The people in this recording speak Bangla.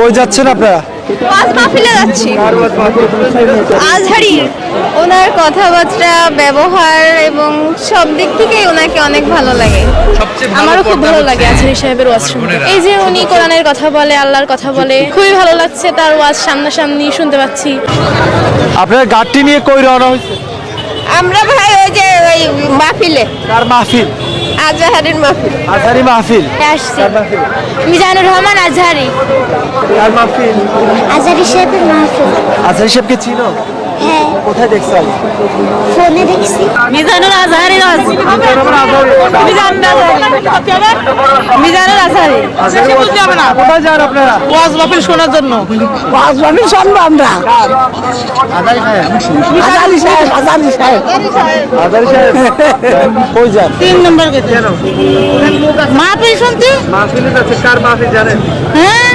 কই যাচ্ছেন আপনারা? ওয়াজ মাহফিলে যাচ্ছি। আজহারি ওনার কথাবার্তা, ব্যবহার এবং সব দিক থেকেই ওনাকে অনেক ভালো লাগে। আমারও খুব ভালো লাগে আজহারি সাহেবের ওয়াজ শুনতে। এই যে উনি কোরআনের কথা বলে, আল্লাহর কথা বলে, খুবই ভালো লাগছে তার ওয়াজ সামনাসামনি শুনতে পাচ্ছি। আপনার গাড়িটি নিয়ে কই রওনা হয়েছে? আমরা ভাই ওই যে ওই মাহফিলে, কার মাহফিল? আজহারির মাহফিল আজহারি মাহফিল। আসছি মিজানুর রহমান আজহারি। কার মাহফিল? আজহারি সাহেবের মাহফিল। আজহারি সাহেবকে চিনো? হ্যাঁ, কোথায় দেখছেন? ফোনে দেখছি। মিজানুর আজহারি মিজানুর আজহারি। কোথায় যান আপনারা? ওয়াজ মাহফিল শোনার জন্য। ওয়াজ মাহফিল শুনবো আমরা। আজহারি সাহেব। আজারি সাহেব, আজারি সাহেব। আজহারি সাহেব কই যান? 3 নম্বর গেছে। কেন? মাহফিল শুনতে। মাহফিলে যাচ্ছে, কার মাহফিল জানেন? হ্যাঁ,